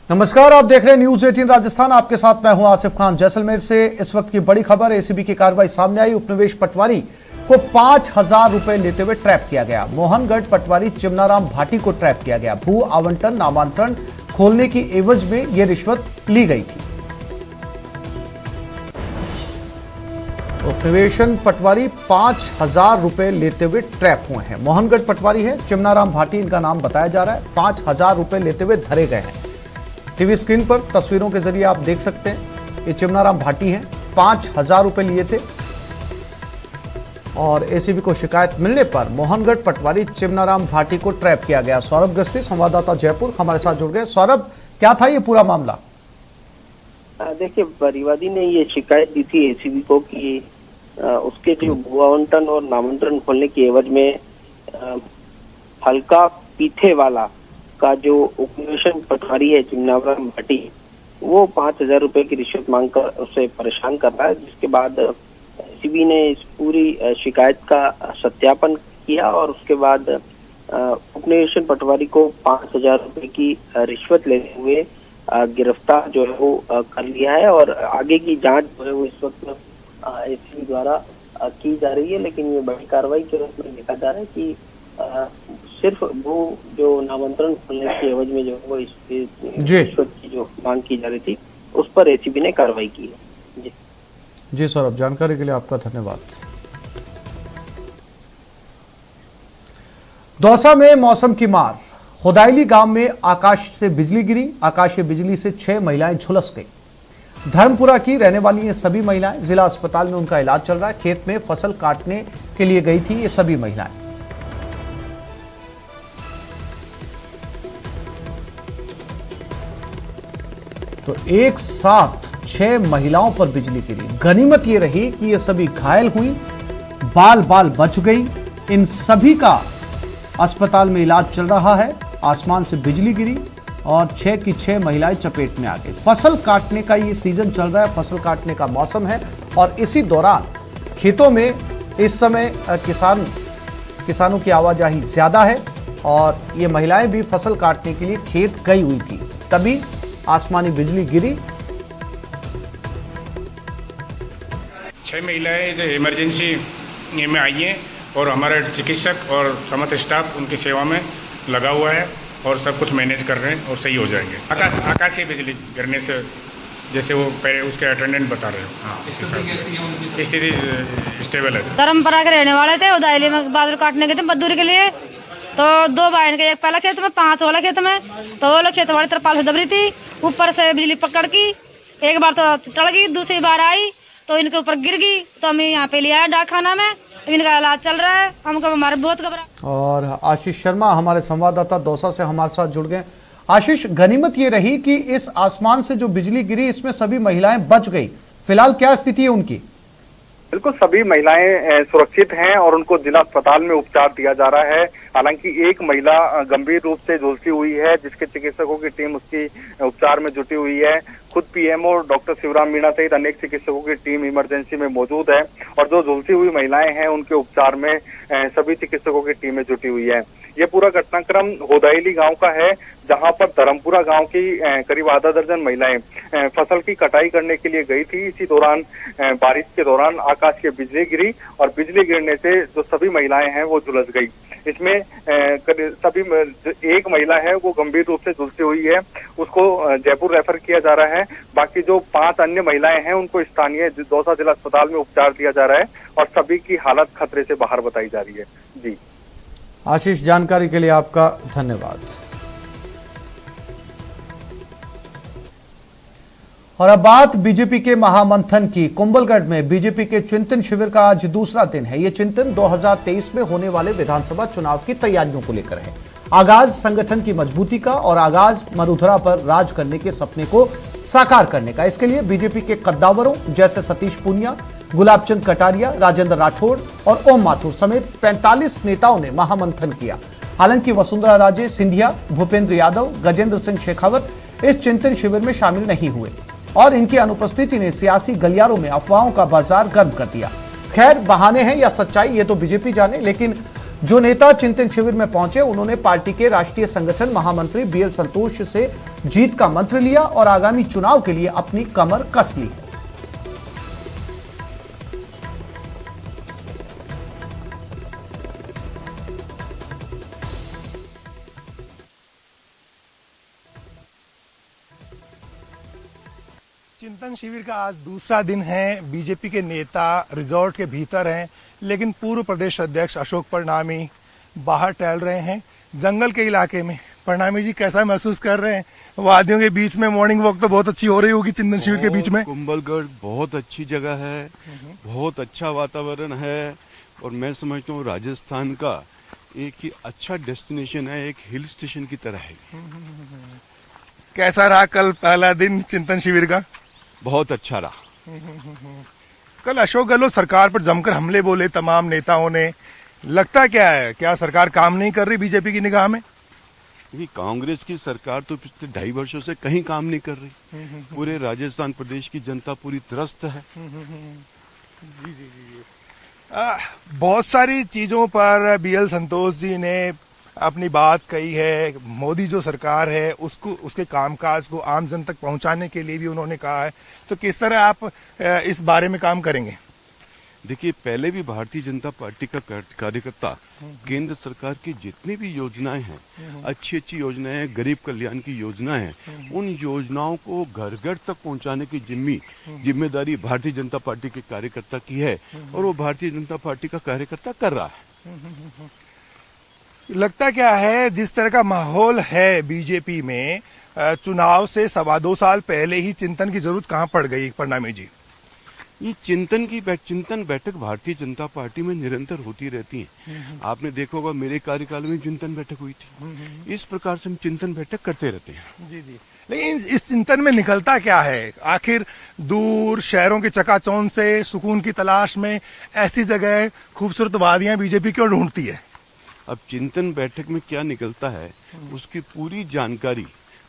नमस्कार, आप देख रहे हैं न्यूज 18 राजस्थान। आपके साथ मैं हूं आसिफ खान। जैसलमेर से इस वक्त की बड़ी खबर, एसीबी की कार्रवाई सामने आई। उपनिवेश पटवारी को 5,000 रुपए लेते हुए ट्रैप किया गया। मोहनगढ़ पटवारी चिमनाराम भाटी को ट्रैप किया गया। भू आवंटन नामांतरण खोलने की एवज में यह रिश्वत ली गई थी। उपनिवेशन पटवारी 5,000 रुपए लेते हुए ट्रैप हुए हैं। मोहनगढ़ पटवारी है, चिमनाराम भाटी इनका नाम बताया जा रहा है। 5,000 रुपए लेते हुए धरे गए हैं। टीवी स्क्रीन पर तस्वीरों के जरिए आप देख सकते हैं, ये चिमनाराम भाटी हैं। 5,000 रुपए लिए थे और एसीबी को शिकायत मिलने पर मोहनगढ़ पटवारी चिमनाराम भाटी को ट्रैप किया गया। सौरभ गस्ती, संवाददाता जयपुर, हमारे साथ जुड़ गए। सौरभ, क्या था ये पूरा मामला? देखिए, परिवादी ने ये शिकायत दी थी एसीबी को कि उसके जो भू आवंटन और नामांतरण खोलने की एवज में हल्का पीथे वाला का जो उपनिवेशन पटवारी है चिमनाराम भाटी, वो 5,000 रुपए की रिश्वत मांगकर उसे परेशान कर रहा है। जिसके बाद एसीबी ने इस पूरी शिकायत का सत्यापन किया और उसके बाद उपनिवेशन पटवारी को 5,000 रुपए की रिश्वत लेते हुए गिरफ्तार जो है वो कर लिया है और आगे की जांच जो है वो इस वक्त एसीबी द्वारा की जा रही है। लेकिन ये बड़ी कार्रवाई के रूप में देखा जा रहा है कि सिर्फ वो जो नामांतरण खोलने की एवज में जो वो इस रिश्वत की जो मांग की जा रही थी, उस पर एसीबी ने कार्रवाई की है। जी सौरभ, जानकारी के लिए आपका धन्यवाद। दौसा में मौसम की मार। खुदाइली गांव में आकाश से बिजली गिरी। आकाशीय बिजली से 6 महिलाएं झुलस गई। धर्मपुरा की रहने वाली ये सभी महिलाएं, जिला अस्पताल में उनका इलाज चल रहा है। खेत में फसल काटने के लिए गई थी ये सभी महिलाएं। तो एक साथ 6 महिलाओं पर बिजली गिरी। गनीमत ये रही कि ये सभी घायल हुई, बाल बाल बच गई। इन सभी का अस्पताल में इलाज चल रहा है। आसमान से बिजली गिरी और 6 की 6 महिलाएं चपेट में आ गई। फसल काटने का ये सीजन चल रहा है, फसल काटने का मौसम है और इसी दौरान खेतों में इस समय किसानों की आवाजाही ज्यादा है और ये महिलाएं भी फसल काटने के लिए खेत गई हुई थी, तभी आसमानी बिजली गिरी। 6 महिलाएं जो इमरजेंसी में आई हैं और हमारा चिकित्सक और समस्त स्टाफ उनकी सेवा में लगा हुआ है और सब कुछ मैनेज कर रहे हैं और सही हो जाएंगे। आकाशीय बिजली गिरने से जैसे वो पहले उसके अटेंडेंट बता रहे हैं, स्थिति स्टेबल है। धर्मपुरा के रहने वाले थे, उदायली में बादल काटने गए थे मजदूरी के लिए। तो 2 बहन के, एक पहला खेत में 5 वाला खेत में, तो वो लोग खेत वाली तरपाल से दब रही थी। ऊपर से बिजली पकड़ की, एक बार तो चढ़ गई, दूसरी बार आई तो इनके ऊपर गिर गई। तो हमें यहाँ पे लिया है डाकखाना में, इनका इलाज चल रहा है। हमको हमारे बहुत घबरा। और आशीष शर्मा हमारे संवाददाता दौसा से हमारे साथ जुड़ गए। आशीष, गनीमत ये रही कि इस आसमान से जो बिजली गिरी इसमें सभी महिलाएं बच गई। फिलहाल क्या स्थिति है उनकी? बिल्कुल, सभी महिलाएं सुरक्षित हैं और उनको जिला अस्पताल में उपचार दिया जा रहा है। हालांकि एक महिला गंभीर रूप से झुलसी हुई है, जिसके चिकित्सकों की टीम उसकी उपचार में जुटी हुई है। खुद पीएमओ डॉक्टर शिवराम मीणा सहित अनेक चिकित्सकों की टीम इमरजेंसी में मौजूद है और जो झुलसी हुई महिलाएं हैं उनके उपचार में सभी चिकित्सकों की टीमें जुटी हुई है। ये पूरा घटनाक्रम होदाइली गांव का है, जहां पर धर्मपुरा गांव की करीब आधा दर्जन महिलाएं फसल की कटाई करने के लिए गई थी। इसी दौरान बारिश के दौरान आकाश की बिजली गिरी और बिजली गिरने से जो सभी महिलाएं हैं वो झुलस गई। इसमें सभी एक महिला है वो गंभीर रूप से झुलसी हुई है, उसको जयपुर रेफर किया जा रहा है। बाकी जो 5 अन्य महिलाएं हैं उनको स्थानीय दौसा जिला अस्पताल में उपचार दिया जा रहा है और सभी की हालत खतरे से बाहर बताई जा रही है। जी आशीष, जानकारी के लिए आपका धन्यवाद। और अब बात बीजेपी के महामंथन की। कुंभलगढ़ में बीजेपी के चिंतन शिविर का आज दूसरा दिन है। ये चिंतन 2023 में होने वाले विधानसभा चुनाव की तैयारियों को लेकर है। आगाज संगठन की मजबूती का और आगाज मरुधरा पर राज करने के सपने को साकार करने का। इसके लिए बीजेपी के कद्दावरों जैसे सतीश पूनिया, गुलाबचंद कटारिया, राजेंद्र राठौड़ और ओम माथुर समेत 45 नेताओं ने महामंथन किया। हालांकि वसुंधरा राजे सिंधिया, भूपेंद्र यादव, गजेंद्र सिंह शेखावत इस चिंतन शिविर में शामिल नहीं हुए और इनकी अनुपस्थिति ने सियासी गलियारों में अफवाहों का बाजार गर्म कर दिया। खैर, बहाने हैं या सच्चाई ये तो बीजेपी जाने, लेकिन जो नेता चिंतन शिविर में पहुंचे उन्होंने पार्टी के राष्ट्रीय संगठन महामंत्री बीएल संतोष से जीत का मंत्र लिया और आगामी चुनाव के लिए अपनी कमर कस ली। चिंतन शिविर का आज दूसरा दिन है। बीजेपी के नेता रिजॉर्ट के भीतर हैं, लेकिन पूर्व प्रदेश अध्यक्ष अशोक परनामी बाहर टहल रहे हैं जंगल के इलाके में। परनामी जी, कैसा महसूस कर रहे हैं? वादियों के बीच में मॉर्निंग वॉक तो बहुत अच्छी हो रही होगी चिंतन शिविर के बीच में। कुंभलगढ़ बहुत अच्छी जगह है, बहुत अच्छा वातावरण है और मैं समझता हूँ राजस्थान का एक ही अच्छा डेस्टिनेशन है, एक हिल स्टेशन की तरह है। कैसा रहा कल पहला दिन चिंतन शिविर का? बहुत अच्छा रहा। कल अशोक गहलोत सरकार पर जमकर हमले बोले तमाम नेताओं ने। लगता क्या है, क्या सरकार काम नहीं कर रही बीजेपी की निगाह में? कांग्रेस की सरकार तो पिछले 2.5 वर्षों से कहीं काम नहीं कर रही। पूरे राजस्थान प्रदेश की जनता पूरी त्रस्त है। बहुत सारी चीजों पर बीएल संतोष जी ने अपनी बात कही है। मोदी जो सरकार है उसको, उसके कामकाज को आम जन तक पहुंचाने के लिए भी उन्होंने कहा है। तो किस तरह आप इस बारे में काम करेंगे? देखिए, पहले भी भारतीय जनता पार्टी का कार्यकर्ता केंद्र सरकार की जितनी भी योजनाएं हैं, अच्छी अच्छी योजनाएं हैं, गरीब कल्याण की योजनाएं हैं, उन योजनाओं को घर घर तक पहुंचाने की जिम्मेदारी भारतीय जनता पार्टी के कार्यकर्ता की है और वो भारतीय जनता पार्टी का कार्यकर्ता कर रहा है। लगता क्या है, जिस तरह का माहौल है बीजेपी में, चुनाव से 2.25 साल पहले ही चिंतन की जरूरत कहां पड़ गई परनामी जी? ये चिंतन बैठक भारतीय जनता पार्टी में निरंतर होती रहती है। आपने देखा होगा मेरे कार्यकाल में चिंतन बैठक हुई थी। इस प्रकार से हम चिंतन बैठक करते रहते हैं। जी। लेकिन इस चिंतन में निकलता क्या है? आखिर दूर शहरों के चकाचौंध से सुकून की तलाश में ऐसी जगह खूबसूरत वादियां बीजेपी क्यों ढूंढती है? अब चिंतन बैठक में क्या निकलता है उसकी पूरी जानकारी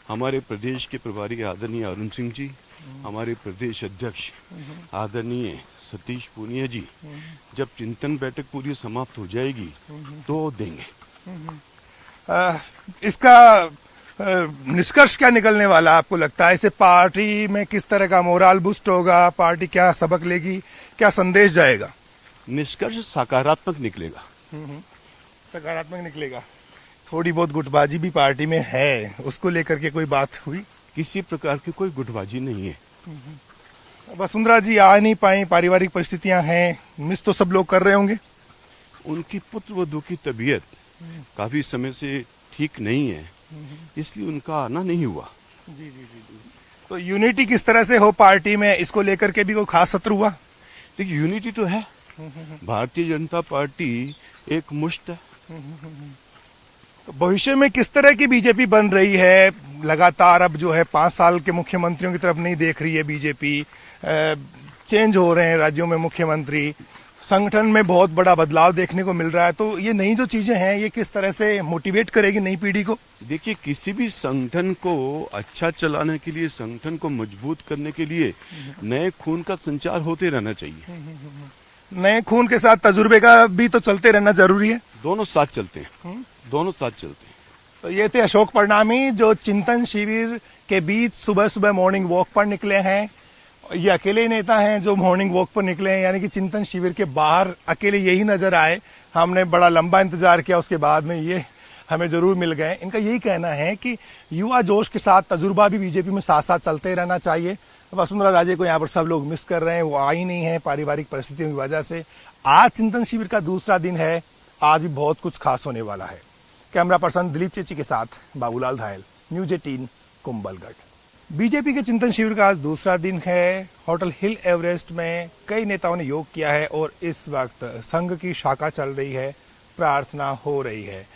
हमारे प्रदेश के प्रभारी आदरणीय अरुण सिंह जी, हमारे प्रदेश अध्यक्ष आदरणीय सतीश पूनिया जी, जब चिंतन बैठक पूरी समाप्त हो जाएगी तो देंगे। इसका निष्कर्ष क्या निकलने वाला आपको लगता है? इससे पार्टी में किस तरह का मोराल बूस्ट होगा? पार्टी क्या सबक लेगी? क्या संदेश जाएगा? निष्कर्ष सकारात्मक निकलेगा। सकारात्मक निकलेगा। थोड़ी बहुत गुटबाजी भी पार्टी में है, उसको लेकर के कोई बात हुई? किसी प्रकार की कोई गुटबाजी नहीं है। वसुंधरा जी आ नहीं पाई, पारिवारिक परिस्थितियां हैं, मिस तो सब लोग कर रहे होंगे। उनकी पुत्रवधू की तबीयत काफी समय से ठीक नहीं है, इसलिए उनका आना नहीं हुआ। जी। तो यूनिटी किस तरह से हो पार्टी में, इसको लेकर के भी कोई खास सत्र हुआ? देखिए, यूनिटी तो है। भारतीय जनता पार्टी एक मुश्त है। तो भविष्य में किस तरह की बीजेपी बन रही है? लगातार अब जो है 5 साल के मुख्यमंत्रियों की तरफ नहीं देख रही है बीजेपी। चेंज हो रहे हैं राज्यों में मुख्यमंत्री, संगठन में बहुत बड़ा बदलाव देखने को मिल रहा है। तो ये नई जो चीजें हैं, ये किस तरह से मोटिवेट करेगी नई पीढ़ी को? देखिए, किसी भी संगठन को अच्छा चलाने के लिए, संगठन को मजबूत करने के लिए नए खून का संचार होते रहना चाहिए। नए खून के साथ तजुर्बे का भी तो चलते रहना जरूरी है। दोनों साथ चलते हैं। दोनों साथ चलते हैं। तो ये थे अशोक परनामी, जो चिंतन शिविर के बीच सुबह सुबह मॉर्निंग वॉक पर निकले हैं। ये अकेले नेता हैं जो मॉर्निंग वॉक पर निकले हैं, यानी कि चिंतन शिविर के बाहर अकेले यही नजर आए। हमने बड़ा लंबा इंतजार किया, उसके बाद में ये हमें जरूर मिल गए। इनका यही कहना है कि युवा जोश के साथ तजुर्बा भी बीजेपी में साथ साथ चलते रहना चाहिए। वसुंधरा राजे को यहाँ पर सब लोग मिस कर रहे हैं, वो आई नहीं है पारिवारिक परिस्थितियों की वजह से। आज चिंतन शिविर का दूसरा दिन है, आज भी बहुत कुछ खास होने वाला है। कैमरा पर्सन दिलीप चेची के साथ बाबूलाल धायल, न्यूज 18 कुंभलगढ़। बीजेपी के चिंतन शिविर का आज दूसरा दिन है। होटल हिल एवरेस्ट में कई नेताओं ने योग किया है और इस वक्त संघ की शाखा चल रही है, प्रार्थना हो रही है।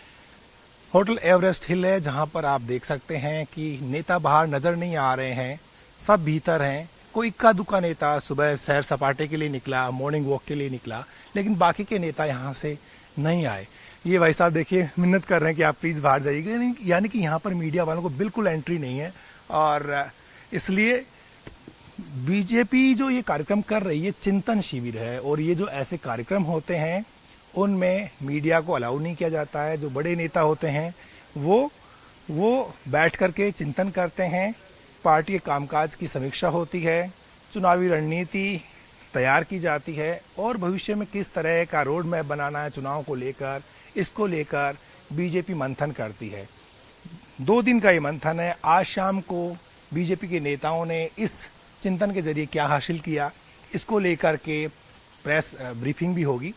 होटल एवरेस्ट हिल है, जहां पर आप देख सकते हैं कि नेता बाहर नजर नहीं आ रहे हैं, सब भीतर हैं। कोई इक्का दुक्का नेता सुबह सैर सपाटे के लिए निकला, मॉर्निंग वॉक के लिए निकला, लेकिन बाकी के नेता यहाँ से नहीं आए। ये भाई साहब देखिए मिन्नत कर रहे हैं कि आप प्लीज बाहर जाइएगा, यानी कि यहाँ पर मीडिया वालों को बिल्कुल एंट्री नहीं है। और इसलिए बीजेपी जो ये कार्यक्रम कर रही है, चिंतन शिविर है, और ये जो ऐसे कार्यक्रम होते हैं उनमें मीडिया को अलाउ नहीं किया जाता है। जो बड़े नेता होते हैं वो बैठ करके चिंतन करते हैं, पार्टी के कामकाज की समीक्षा होती है, चुनावी रणनीति तैयार की जाती है और भविष्य में किस तरह का रोड मैप बनाना है चुनाव को लेकर, इसको लेकर बीजेपी मंथन करती है। 2 दिन का ये मंथन है। आज शाम को बीजेपी के नेताओं ने इस चिंतन के जरिए क्या हासिल किया, इसको लेकर के प्रेस ब्रीफिंग भी होगी।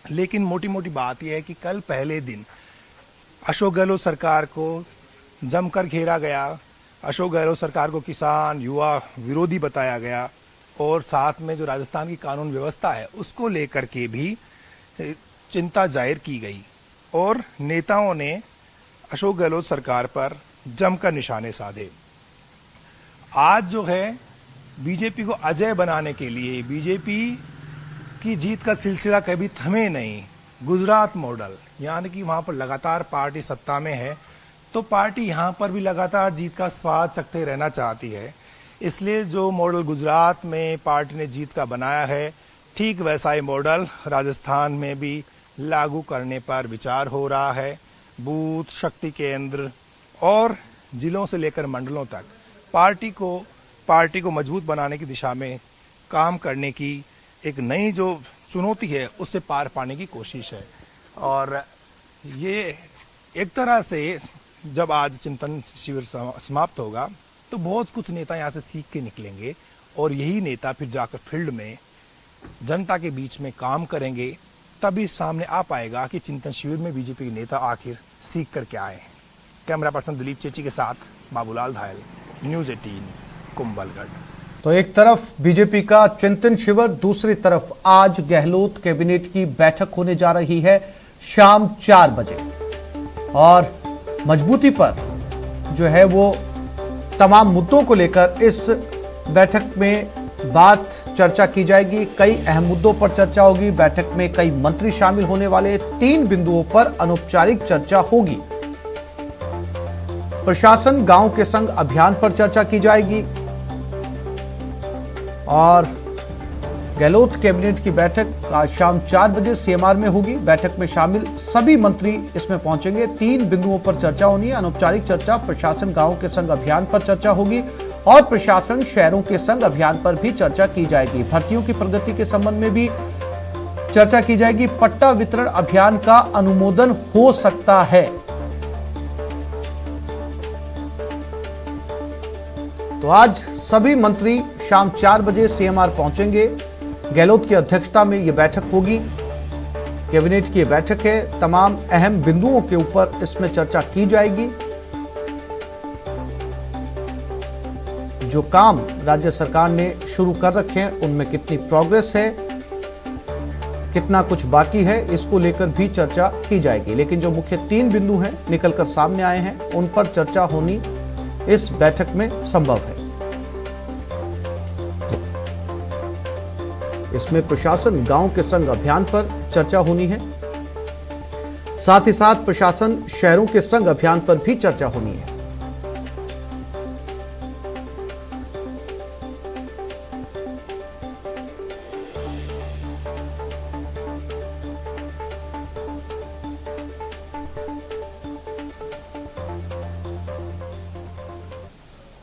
लेकिन मोटी मोटी बात यह है कि कल पहले दिन अशोक गहलोत सरकार को जमकर घेरा गया। अशोक गहलोत सरकार को किसान युवा विरोधी बताया गया और साथ में जो राजस्थान की कानून व्यवस्था है उसको लेकर के भी चिंता जाहिर की गई और नेताओं ने अशोक गहलोत सरकार पर जमकर निशाने साधे। आज जो है बीजेपी को अजय बनाने के लिए, बीजेपी की जीत का सिलसिला कभी थमे नहीं। गुजरात मॉडल, यानी कि वहां पर लगातार पार्टी सत्ता में है तो पार्टी यहां पर भी लगातार जीत का स्वाद चखते रहना चाहती है। इसलिए जो मॉडल गुजरात में पार्टी ने जीत का बनाया है, ठीक वैसा ही मॉडल राजस्थान में भी लागू करने पर विचार हो रहा है। बूथ, शक्ति केंद्र और जिलों से लेकर मंडलों तक पार्टी को मजबूत बनाने की दिशा में काम करने की एक नई जो चुनौती है उससे पार पाने की कोशिश है। और ये एक तरह से जब आज चिंतन शिविर समाप्त होगा तो बहुत कुछ नेता यहाँ से सीख के निकलेंगे और यही नेता फिर जाकर फील्ड में जनता के बीच में काम करेंगे। तभी सामने आ पाएगा कि चिंतन शिविर में बीजेपी के नेता आखिर सीख कर क्या आए। कैमरा पर्सन दिलीप चेची के साथ बाबूलाल धायल, न्यूज़ 18 कुंभलगढ़। तो एक तरफ बीजेपी का चिंतन शिविर, दूसरी तरफ आज गहलोत कैबिनेट की बैठक होने जा रही है शाम 4 बजे और मजबूती पर जो है वो तमाम मुद्दों को लेकर इस बैठक में बात चर्चा की जाएगी। कई अहम मुद्दों पर चर्चा होगी। बैठक में कई मंत्री शामिल होने वाले। 3 बिंदुओं पर अनौपचारिक चर्चा होगी। प्रशासन गांव के संग अभियान पर चर्चा की जाएगी और गहलोत कैबिनेट की बैठक आज शाम 4 बजे सीएमआर में होगी। बैठक में शामिल सभी मंत्री इसमें पहुंचेंगे। 3 बिंदुओं पर चर्चा होनी है। अनौपचारिक चर्चा प्रशासन गांव के संग अभियान पर चर्चा होगी और प्रशासन शहरों के संग अभियान पर भी चर्चा की जाएगी। भर्तियों की प्रगति के संबंध में भी चर्चा की जाएगी। पट्टा वितरण अभियान का अनुमोदन हो सकता है। तो आज सभी मंत्री शाम 4 बजे सीएमआर पहुंचेंगे। गहलोत की अध्यक्षता में यह बैठक होगी। कैबिनेट की यह बैठक है। तमाम अहम बिंदुओं के ऊपर इसमें चर्चा की जाएगी। जो काम राज्य सरकार ने शुरू कर रखे हैं उनमें कितनी प्रोग्रेस है, कितना कुछ बाकी है, इसको लेकर भी चर्चा की जाएगी। लेकिन जो मुख्य 3 बिंदु हैं निकलकर सामने आए हैं उन पर चर्चा होनी इस बैठक में संभव है। इसमें प्रशासन गांव के संग अभियान पर चर्चा होनी है। साथ ही साथ प्रशासन शहरों के संग अभियान पर भी चर्चा होनी है।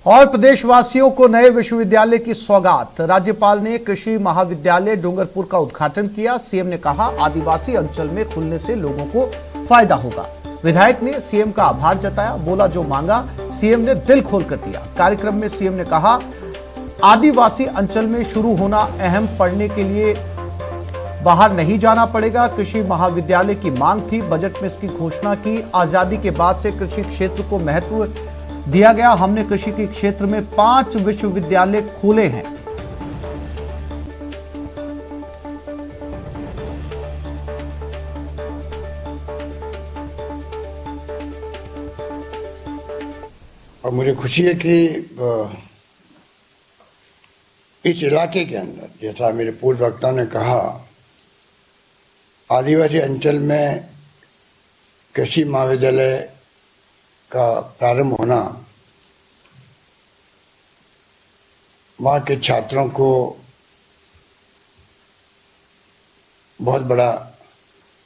और प्रदेशवासियों को नए विश्वविद्यालय की सौगात। राज्यपाल ने कृषि महाविद्यालय डूंगरपुर का उद्घाटन किया। सीएम ने कहा आदिवासी अंचल में खुलने से लोगों को फायदा होगा। विधायक ने सीएम का आभार जताया। बोला जो मांगा सीएम ने दिल खोल कर दिया। कार्यक्रम में सीएम ने कहा आदिवासी अंचल में शुरू होना अहम, पढ़ने के लिए बाहर नहीं जाना पड़ेगा। कृषि महाविद्यालय की मांग थी, बजट में इसकी घोषणा की। आजादी के बाद से कृषि क्षेत्र को महत्व दिया गया। हमने कृषि के क्षेत्र में 5 विश्वविद्यालय खोले हैं। और मुझे खुशी है कि इस इलाके के अंदर, जैसा मेरे पूर्व वक्ता ने कहा, आदिवासी अंचल में कृषि महाविद्यालय का प्रारंभ होना वहाँ के छात्रों को बहुत बड़ा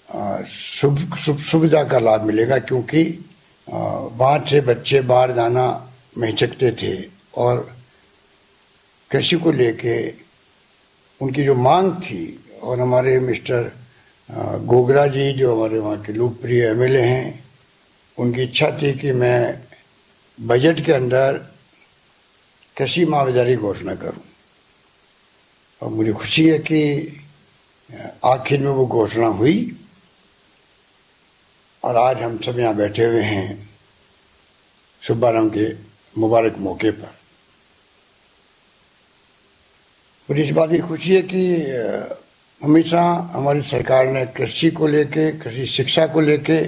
सुविधा का लाभ मिलेगा, क्योंकि वहाँ से बच्चे बाहर जाना हिचकते थे और कृषि को लेके उनकी जो मांग थी, और हमारे मिस्टर गोगरा जी जो हमारे वहाँ के लोकप्रिय एमएलए हैं, उनकी इच्छा थी कि मैं बजट के अंदर कृषि महाविद्यालय की घोषणा करूं, और मुझे खुशी है कि आखिर में वो घोषणा हुई और आज हम सब यहाँ बैठे हुए हैं शुभारंभ के मुबारक मौके पर। मुझे इस बात की खुशी है कि हमेशा हमारी सरकार ने कृषि को लेके, कृषि शिक्षा को लेके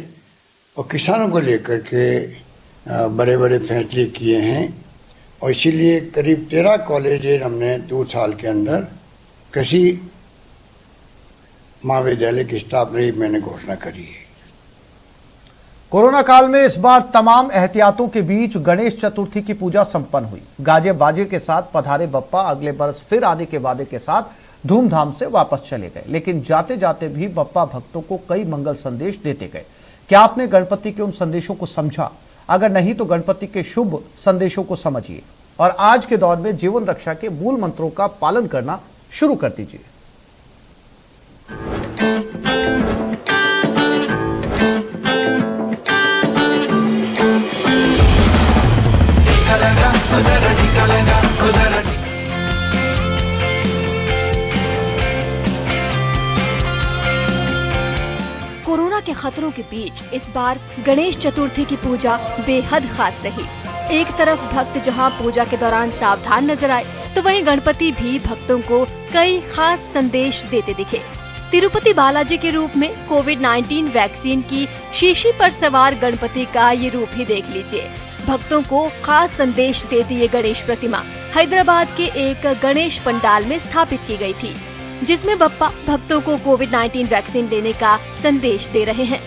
और किसानों को लेकर के बड़े बड़े फैसले किए हैं, और इसीलिए करीब 13 कॉलेज हमने 2 साल के अंदर कृषि महाविद्यालय की स्थापना की मैंने घोषणा करी है। कोरोना काल में इस बार तमाम एहतियातों के बीच गणेश चतुर्थी की पूजा संपन्न हुई। गाजे बाजे के साथ पधारे बप्पा अगले बरस फिर आने के वादे के साथ धूमधाम से वापस चले गए, लेकिन जाते जाते भी बप्पा भक्तों को कई मंगल संदेश देते गए। क्या आपने गणपति के उन संदेशों को समझा? अगर नहीं तो गणपति के शुभ संदेशों को समझिए और आज के दौर में जीवन रक्षा के मूल मंत्रों का पालन करना शुरू कर दीजिए। कोरोना के खतरों के बीच इस बार गणेश चतुर्थी की पूजा बेहद खास रही। एक तरफ भक्त जहां पूजा के दौरान सावधान नजर आए, तो वहीं गणपति भी भक्तों को कई खास संदेश देते दिखे। तिरुपति बालाजी के रूप में कोविड-19 वैक्सीन की शीशी पर सवार गणपति का ये रूप ही देख लीजिए। भक्तों को खास संदेश देती ये गणेश प्रतिमा हैदराबाद के एक गणेश पंडाल में स्थापित की गई थी, जिसमें बप्पा भक्तों को कोविड-19 वैक्सीन लेने का संदेश दे रहे हैं।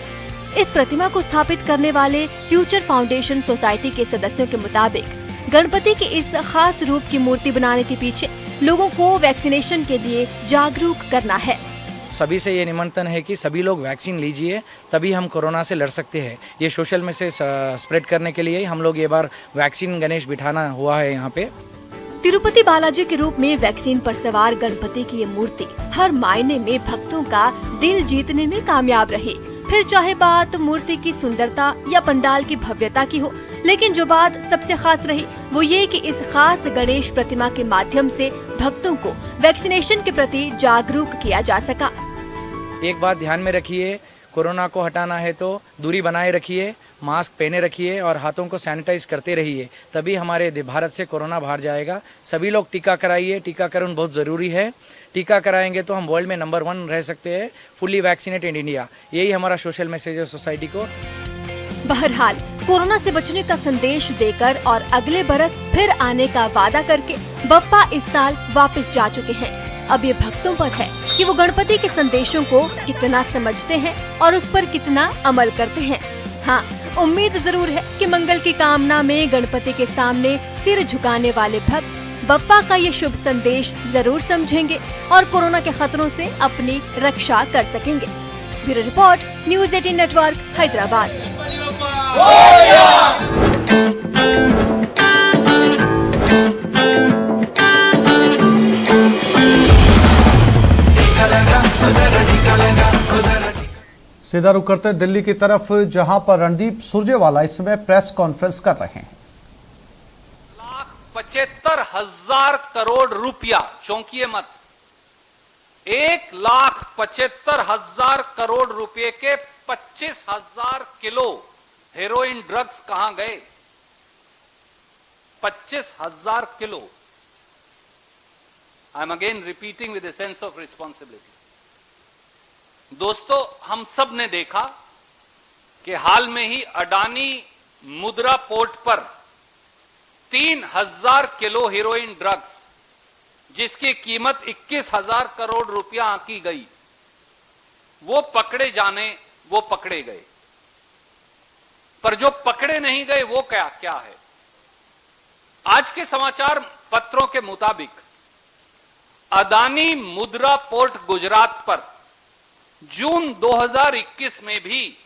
इस प्रतिमा को स्थापित करने वाले फ्यूचर फाउंडेशन सोसाइटी के सदस्यों के मुताबिक गणपति के इस खास रूप की मूर्ति बनाने के पीछे लोगों को वैक्सीनेशन के लिए जागरूक करना है। सभी से ये निमंत्रण है कि सभी लोग वैक्सीन लीजिए, तभी हम कोरोना से लड़ सकते हैं। ये सोशल मैसेज स्प्रेड करने के लिए हम लोग ये बार वैक्सीन गणेश बिठाना हुआ है यहाँ पे। तिरुपति बालाजी के रूप में वैक्सीन पर सवार गणपति की ये मूर्ति हर मायने में भक्तों का दिल जीतने में कामयाब रही। फिर चाहे बात मूर्ति की सुंदरता या पंडाल की भव्यता की हो, लेकिन जो बात सबसे खास रही वो ये कि इस खास गणेश प्रतिमा के माध्यम से भक्तों को वैक्सीनेशन के प्रति जागरूक किया जा सका। एक बात ध्यान में रखिए, कोरोना को हटाना है तो दूरी बनाए रखिए, मास्क पहने रखिए और हाथों को सैनिटाइज करते रहिए, तभी हमारे भारत से कोरोना बाहर जाएगा। सभी लोग टीका कराइए, टीकाकरण बहुत ज़रूरी है। टीका कराएंगे तो हम वर्ल्ड में नंबर 1 रह सकते हैं, फुल्ली वैक्सीनेटेड इंडिया। यही हमारा सोशल मैसेज है सोसाइटी को। बहरहाल कोरोना से बचने का संदेश देकर और अगले बरस फिर आने का वादा करके बप्पा इस साल वापस जा चुके हैं। अब ये भक्तों पर है कि वो गणपति के संदेशों को कितना समझते हैं और उस पर कितना अमल करते हैं। हाँ, उम्मीद जरूर है कि मंगल की कामना में गणपति के सामने सिर झुकाने वाले भक्त बप्पा का ये शुभ संदेश जरूर समझेंगे और कोरोना के खतरों से अपनी रक्षा कर सकेंगे। Bureau report, news 18 network, Hyderabad. सीधा रुख करते दिल्ली की तरफ, जहां पर रणदीप सुरजेवाला इस समय प्रेस कॉन्फ्रेंस कर रहे हैं। 1,75,000 करोड़ रुपया, चौंकिए मत, 1,75,000 करोड़ रुपए के 25,000 किलो हेरोइन ड्रग्स कहां गए? 25,000 kilo. I am again repeating with a sense of responsibility. दोस्तों, हम सब ने देखा कि हाल में ही अडानी मुद्रा पोर्ट पर 3,000 किलो हेरोइन ड्रग्स, जिसकी कीमत 21,000 करोड़ रुपया आंकी गई, वो पकड़े गए। पर जो पकड़े नहीं गए वो क्या है? आज के समाचार पत्रों के मुताबिक अदानी मुद्रा पोर्ट गुजरात पर जून 2021 में भी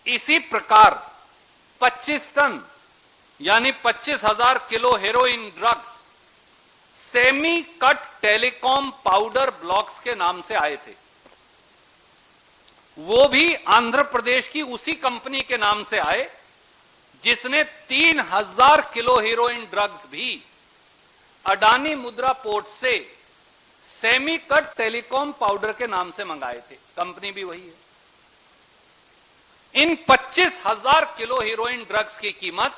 इसी प्रकार 25 टन यानी 25,000 kilo heroin drugs semi cut telecom powder blocks के नाम से आए थे। वो भी आंध्र प्रदेश की उसी कंपनी के नाम से आए जिसने 3,000 किलो हेरोइन ड्रग्स भी अडानी मुद्रा पोर्ट से सेमी कट टेलीकॉम पाउडर के नाम से मंगाए थे। कंपनी भी वही है। इन 25,000 किलो हेरोइन ड्रग्स की कीमत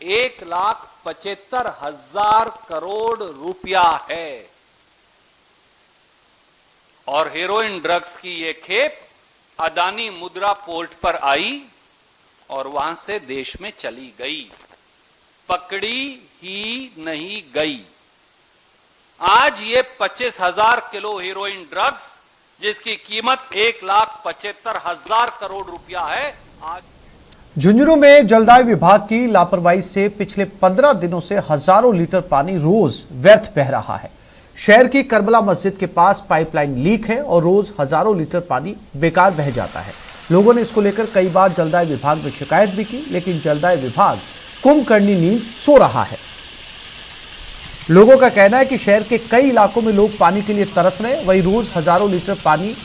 1,75,000 करोड़ रुपया है और हेरोइन ड्रग्स की यह खेप अडानी मुद्रा पोर्ट पर आई और वहां से देश में चली गई, पकड़ी ही नहीं गई। आज ये 25,000 किलो हेरोइन ड्रग्स जिसकी कीमत 1,75,000 करोड़ रुपया है, आज झुंझुनू में जलदाय विभाग की लापरवाही से पिछले 15 दिनों से हजारों लीटर पानी रोज व्यर्थ बह रहा है। शहर की करबला मस्जिद के पास पाइपलाइन लीक है और रोज हजारों लीटर पानी बेकार बह जाता है। लोगों ने इसको लेकर कई बार जलदाय विभाग में शिकायत भी की, लेकिन जलदाय विभाग कुंभकर्णी नींद सो रहा है। लोगों का कहना है कि शहर के कई इलाकों में लोग पानी के लिए तरस रहे हैं, वहीं रोज हजारों लीटर पानी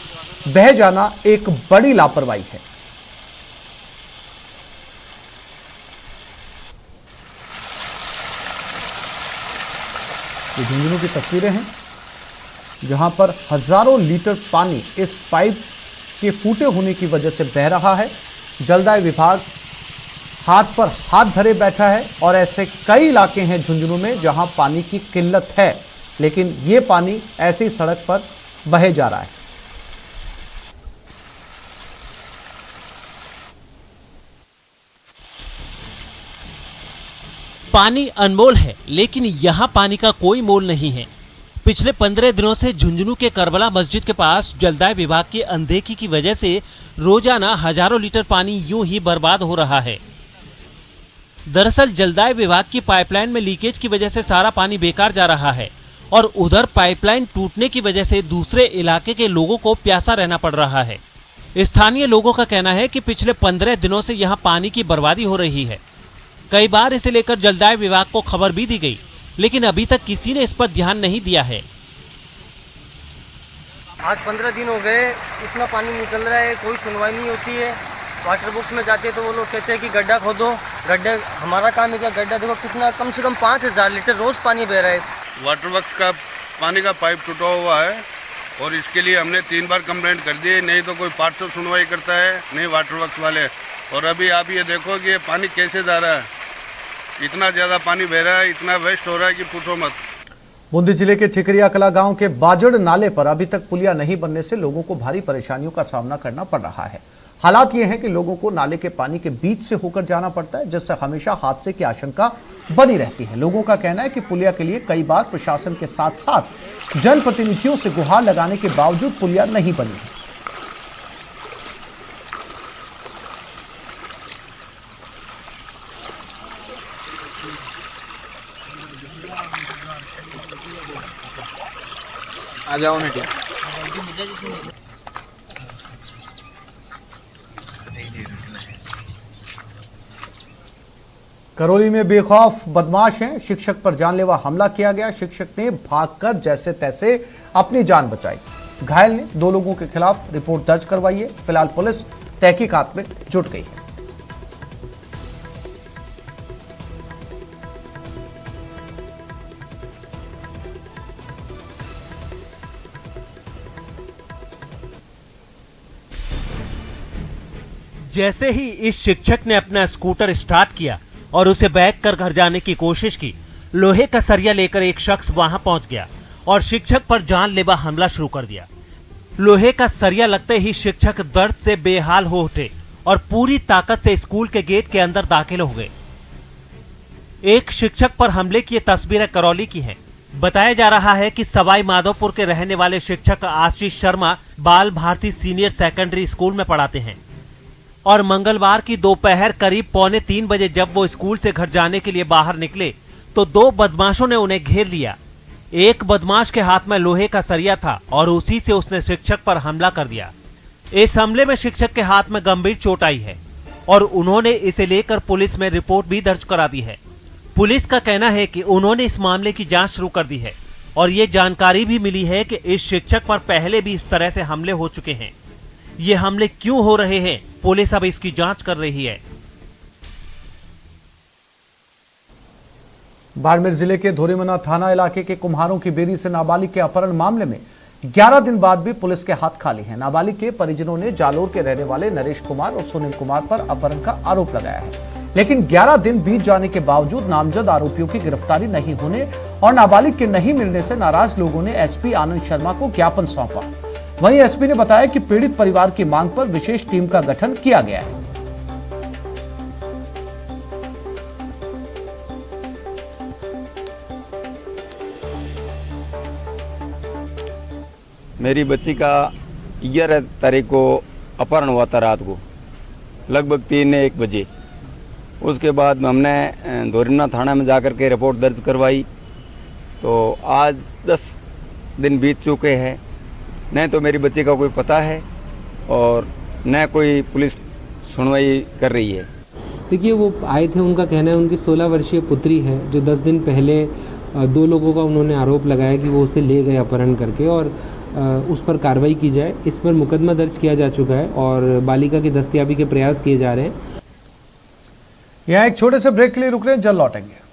बह जाना एक बड़ी लापरवाही है। ये झुंझुनू की तस्वीरें हैं जहां पर हजारों लीटर पानी इस पाइप के फूटे होने की वजह से बह रहा है। जलदाय विभाग हाथ पर हाथ धरे बैठा है और ऐसे कई इलाके हैं झुंझुनू में जहां पानी की किल्लत है, लेकिन ये पानी ऐसे ही सड़क पर बहे जा रहा है। पानी अनमोल है, लेकिन यहाँ पानी का कोई मोल नहीं है। पिछले 15 दिनों से झुंझुनू के करबला मस्जिद के पास जलदाय विभाग की अनदेखी की वजह से रोजाना हजारों लीटर पानी यूं ही बर्बाद हो रहा है। दरअसल जलदाय विभाग की पाइपलाइन में लीकेज की वजह से सारा पानी बेकार जा रहा है और उधर पाइपलाइन टूटने की वजह से दूसरे इलाके के लोगों को प्यासा रहना पड़ रहा है। स्थानीय लोगों का कहना है कि पिछले 15 दिनों से यहाँ पानी की बर्बादी हो रही है। कई बार इसे लेकर जलदाय विभाग को खबर भी दी गई, लेकिन अभी तक किसी ने इस पर ध्यान नहीं दिया है। आज 15 दिन हो गए, इतना पानी निकल रहा है, कोई सुनवाई नहीं होती है। वाटर बॉक्स में जाते तो वो लोग कहते हैं कि गड्ढा खोदो। गड्ढे हमारा काम है क्या? गड्ढा देखो कितना, कम से कम 5,000 लीटर रोज पानी बह रहा है। वाटर वर्क्स का पानी का पाइप टूटा हुआ है और इसके लिए हमने 3 बार कंप्लेंट कर दी, नहीं तो कोई पार्षद सुनवाई करता है, नहीं वाटर वर्क्स वाले। और अभी आप ये देखो कि ये पानी कैसे जा रहा है, इतना ज़्यादा पानी बह रहा है, इतना वेस्ट हो रहा है कि पूछो मत। बूंदी जिले के ठिकरिया कला गांव के बाजड़ नाले पर अभी तक पुलिया नहीं बनने से लोगों को भारी परेशानियों का सामना करना पड़ रहा है। हालात ये है कि लोगों को नाले के पानी के बीच से होकर जाना पड़ता है, जिससे हमेशा हादसे की आशंका बनी रहती है। लोगों का कहना है कि पुलिया के लिए कई बार प्रशासन के साथ साथ जनप्रतिनिधियों से गुहार लगाने के बावजूद पुलिया नहीं बनी है। आ जाओ ना। करौली में बेखौफ बदमाश हैं, शिक्षक पर जानलेवा हमला किया गया। शिक्षक ने भागकर जैसे तैसे अपनी जान बचाई। घायल ने 2 लोगों के खिलाफ रिपोर्ट दर्ज करवाई है। फिलहाल पुलिस तहकीकात में जुट गई है। जैसे ही इस शिक्षक ने अपना स्कूटर स्टार्ट किया और उसे बैक कर घर जाने की कोशिश की, लोहे का सरिया लेकर एक शख्स वहां पहुंच गया और शिक्षक पर जानलेवा हमला शुरू कर दिया। लोहे का सरिया लगते ही शिक्षक दर्द से बेहाल हो उठे और पूरी ताकत से स्कूल के गेट के अंदर दाखिल हो गए। एक शिक्षक पर हमले की तस्वीरें करौली की हैं। बताया जा रहा है कि सवाई माधोपुर के रहने वाले शिक्षक आशीष शर्मा बाल भारती सीनियर सेकेंडरी स्कूल में पढ़ाते हैं और मंगलवार की दोपहर करीब 2:45 बजे जब वो स्कूल से घर जाने के लिए बाहर निकले तो 2 बदमाशों ने उन्हें घेर लिया। एक बदमाश के हाथ में लोहे का सरिया था और उसी से उसने शिक्षक पर हमला कर दिया। इस हमले में शिक्षक के हाथ में गंभीर चोट आई है और उन्होंने इसे लेकर पुलिस में रिपोर्ट भी दर्ज करा दी है। पुलिस का कहना है कि उन्होंने इस मामले की जांच शुरू कर दी है और ये जानकारी भी मिली है कि इस शिक्षक पर पहले भी इस तरह से हमले हो चुके हैं। ये हमले क्यों हो रहे हैं, पुलिस अब इसकी जांच कर रही है। बाड़मेर जिले के धोरीमना थाना इलाके के कुम्हारों की बेरी से नाबालिग के अपहरण मामले में 11 दिन बाद भी पुलिस के हाथ खाली हैं। नाबालिग के परिजनों ने जालोर के रहने वाले नरेश कुमार और सुनील कुमार पर अपहरण का आरोप लगाया है, लेकिन 11 दिन बीत जाने के बावजूद नामजद आरोपियों की गिरफ्तारी नहीं होने और नाबालिग के नहीं मिलने से नाराज लोगों ने एसपी आनंद शर्मा को ज्ञापन सौंपा। वहीं एसपी ने बताया कि पीड़ित परिवार की मांग पर विशेष टीम का गठन किया गया है। मेरी बच्ची का 11 तारीख को अपहरण हुआ था, रात को लगभग 3-1 बजे। उसके बाद हमने धोरीमना थाना में जाकर के रिपोर्ट दर्ज करवाई, तो आज 10 दिन बीत चुके हैं। न तो मेरी बच्ची का कोई पता है और न कोई पुलिस सुनवाई कर रही है। देखिए, वो आए थे, उनका कहना है उनकी 16 वर्षीय पुत्री है जो 10 दिन पहले 2 लोगों का उन्होंने आरोप लगाया कि वो उसे ले गए अपहरण करके और उस पर कार्रवाई की जाए। इस पर मुकदमा दर्ज किया जा चुका है और बालिका की दस्तयाबी के प्रयास किए जा रहे हैं। यहाँ एक छोटे से ब्रेक के लिए रुक रहे हैं, जल्द लौटेंगे।